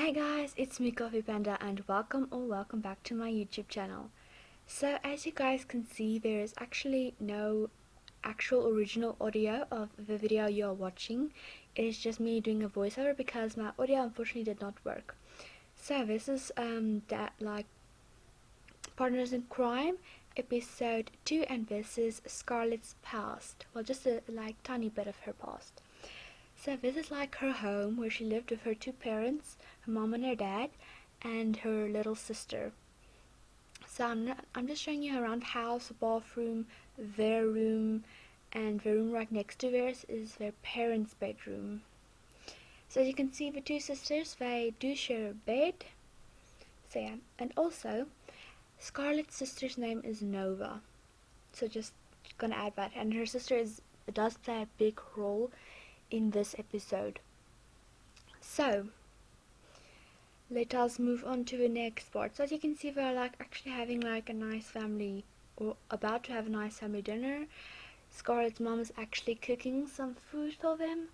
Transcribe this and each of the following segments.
Hey guys, it's me Coffee Panda and welcome back to my YouTube channel. So as you guys can see, there is actually no actual original audio of the video you're watching. It is just me doing a voiceover because my audio unfortunately did not work. So this is that like Partners in Crime episode 2, and this is Scarlet's past. Well, just a tiny bit of her past. So this is like her home where she lived with her two parents, her mom and her dad, and her little sister. So I'm just showing you around the house, the bathroom, their room, and the room right next to theirs is their parents' bedroom. So as you can see, the two sisters, they do share a bed. So yeah, and also Scarlet's sister's name is Nova. So just gonna add that, and her sister does play a big role in this episode. So let us move on to the next part. So as you can see, we're actually having a nice family, or about to have a nice family dinner. Scarlett's mom is actually cooking some food for them,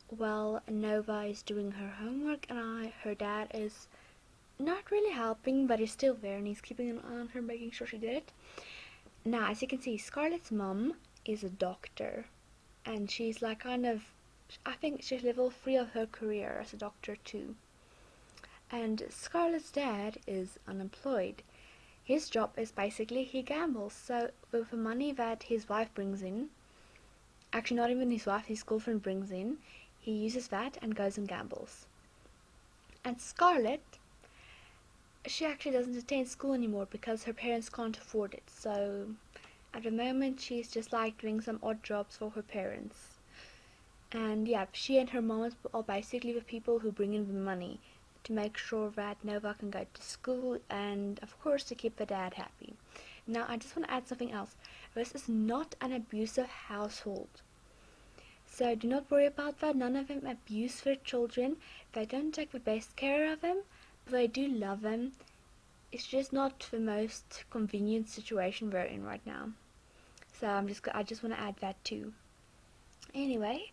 while Nova is doing her homework, and her dad is not really helping, but he's still there and he's keeping an eye on her, making sure she did it. Now as you can see, Scarlett's mom is a doctor, and she's I think she's level 3 of her career as a doctor too. And Scarlett's dad is unemployed. His job is basically he gambles. So with the money that his wife brings in, actually not even his wife, his girlfriend brings in, he uses that and goes and gambles. And Scarlett, she actually doesn't attend school anymore because her parents can't afford it. So at the moment she's just doing some odd jobs for her parents. And yeah, she and her mom are basically the people who bring in the money to make sure that Nova can go to school, and of course to keep the dad happy. Now I just want to add something else. This is not an abusive household. So do not worry about that. None of them abuse their children. They don't take the best care of them, but they do love them. It's just not the most convenient situation we're in right now. So I just want to add that too. Anyway,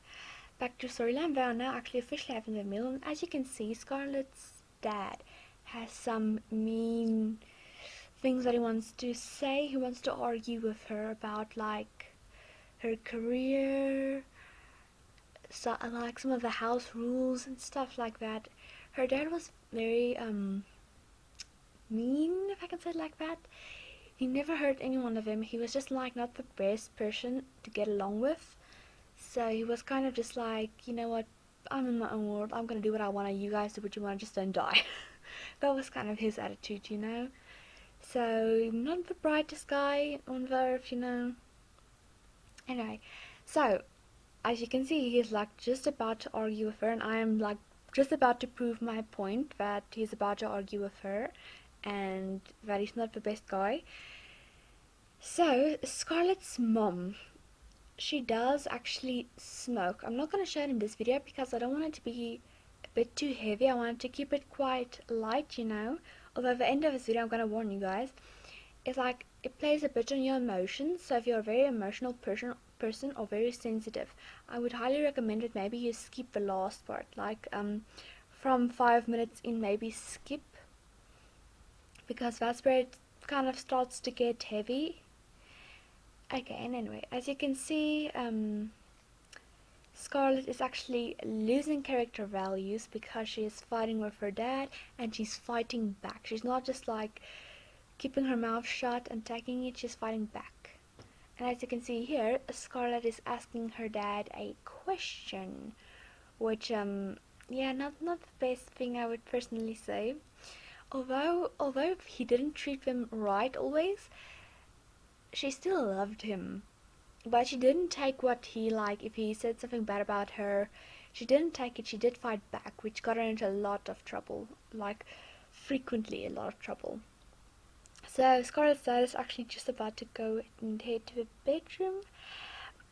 back to storyline. They are now actually officially having their meal, and as you can see, Scarlett's dad has some mean things that he wants to say. He wants to argue with her about her career, so some of the house rules and stuff like that. Her dad was very mean, if I can say it like that. He never hurt any one of them. He was just not the best person to get along with. So he was kind of just you know what, I'm in my own world, I'm gonna do what I want, you guys do what you want, just don't die. That was kind of his attitude, you know. So not the brightest guy on the earth, you know. Anyway, so as you can see, he's just about to argue with her, and I am just about to prove my point that he's about to argue with her and that he's not the best guy. So Scarlett's mom, she does actually smoke. I'm not going to show it in this video because I don't want it to be a bit too heavy. I want to keep it quite light, you know. Although at the end of this video, I'm going to warn you guys, it's it plays a bit on your emotions. So if you're a very emotional person or very sensitive, I would highly recommend it. Maybe you skip the last part, from 5 minutes in, maybe skip, because that's where it kind of starts to get heavy. Okay, and anyway, as you can see, Scarlett is actually losing character values because she is fighting with her dad, and she's fighting back. She's not just keeping her mouth shut and taking it, she's fighting back. And as you can see here, Scarlett is asking her dad a question, which yeah, not the best thing, I would personally say. Although he didn't treat them right always, she still loved him. But she didn't take what he if he said something bad about her, she didn't take it. She did fight back, which got her into a lot of trouble, frequently a lot of trouble. So Scarlett's dad is actually just about to go and head to the bedroom,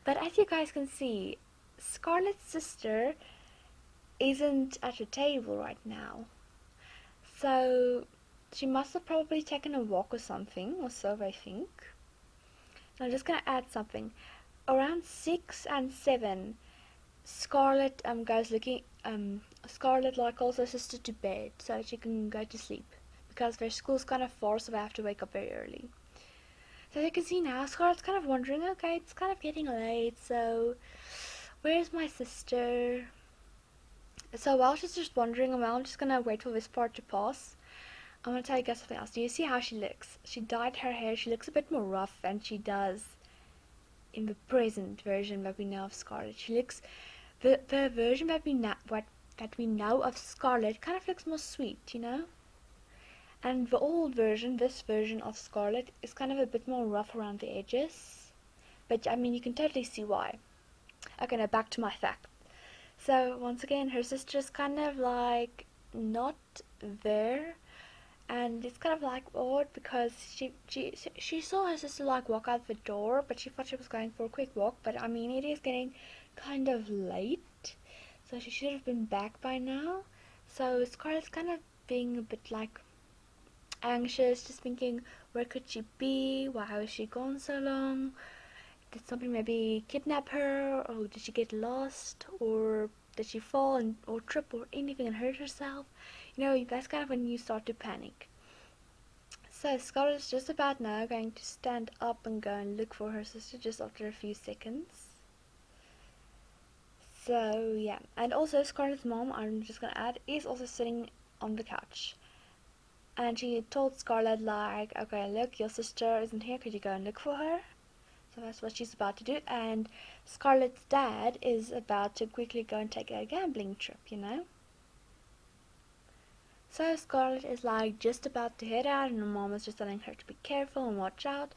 but as you guys can see, Scarlett's sister isn't at the table right now. So she must have probably taken a walk or something, or so I think. I'm just gonna add something. Around 6 and 7, Scarlett goes looking Scarlet like calls her sister to bed so she can go to sleep because their school's kind of far, so they have to wake up very early. So you can see now Scarlet's kind of wondering, okay, it's kind of getting late, so where's my sister? So while she's just wondering, well, I'm just gonna wait for this part to pass. I'm gonna tell you guys something else. Do you see how she looks? She dyed her hair. She looks a bit more rough than she does in the present version that we know of Scarlet. She looks the version that we know of Scarlet kind of looks more sweet, you know. And the old version, this version of Scarlet, is kind of a bit more rough around the edges. But I mean, you can totally see why. Okay, now back to my fact. So once again, her sister's kind of like not there, and it's kind of like odd because she saw her sister like walk out the door, but she thought she was going for a quick walk. But I mean, it is getting kind of late, so she should have been back by now. So Scarlett's kind of being a bit like anxious, just thinking, where could she be? Why has she gone so long? Did somebody maybe kidnap her, or did she get lost, or did she fall or trip or anything and hurt herself? You know, that's kind of when you start to panic. So Scarlett's just about now going to stand up and go and look for her sister just after a few seconds. So yeah, and also Scarlett's mom, I'm just gonna add, is also sitting on the couch. And she told Scarlet like, okay, look, your sister isn't here, could you go and look for her? So that's what she's about to do, and Scarlett's dad is about to quickly go and take a gambling trip, you know? So Scarlet is like just about to head out, and her mom is just telling her to be careful and watch out.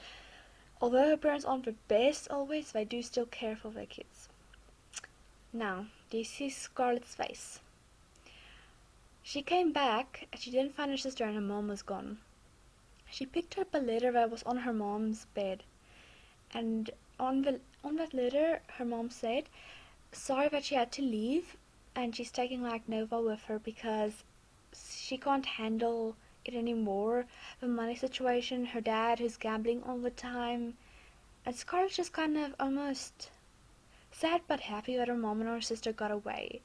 Although her parents aren't the best always, they do still care for their kids. Now, do you see Scarlet's face? She came back, and she didn't find her sister, and her mom was gone. She picked up a letter that was on her mom's bed. And on that letter, her mom said, sorry that she had to leave, and she's taking like Nova with her because she can't handle it anymore. The money situation, her dad who's gambling all the time, and Scarlett's just kind of almost sad but happy that her mom and her sister got away.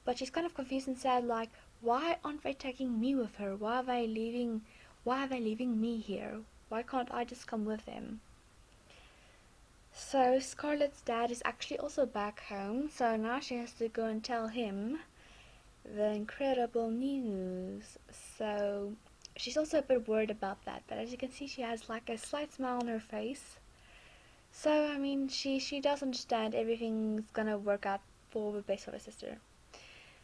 But she's kind of confused and sad, like, why aren't they taking me with her? Why are they leaving me here? Why can't I just come with them? So Scarlett's dad is actually also back home, so now she has to go and tell him the incredible news. So she's also a bit worried about that, but as you can see, she has like a slight smile on her face. So I mean, she does understand everything's gonna work out for the best of her sister.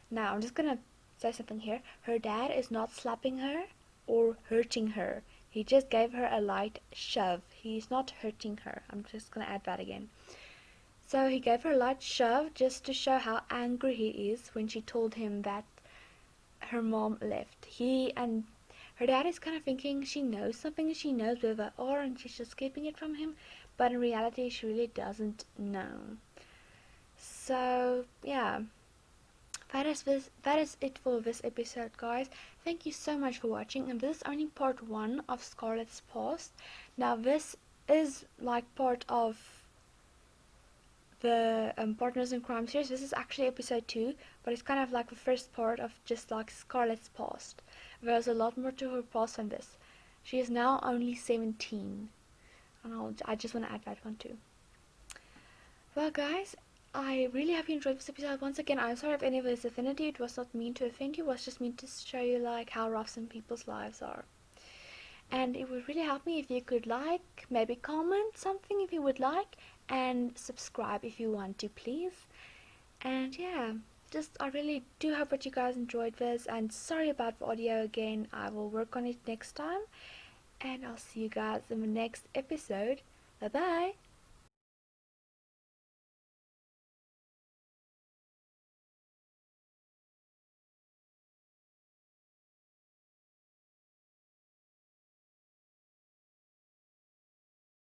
Now I'm just gonna say something here. Her dad is not slapping her or hurting her. He just gave her a light shove. He's not hurting her. I'm just going to add that again. So he gave her a light shove just to show how angry he is when she told him that her mom left. He and her dad is kind of thinking she knows something, she knows where they are, and she's just keeping it from him. But in reality, she really doesn't know. So, yeah. That is it for this episode, guys. Thank you so much for watching, and this is only part 1 of Scarlet's past. Now this is like part of the Partners in Crime series. This is actually episode 2, but it's kind of like the first part of just like Scarlet's past. There's a lot more to her past than this. She is now only 17, and I just want to add that one too. Well, guys, I really hope you enjoyed this episode. Once again, I'm sorry if any of this offended you. It was not mean to offend you. It was just mean to show you like how rough some people's lives are. And it would really help me if you could like, maybe comment something if you would like, and subscribe if you want to, please. And yeah, I really do hope that you guys enjoyed this, and sorry about the audio again. I will work on it next time, and I'll see you guys in the next episode. Bye bye.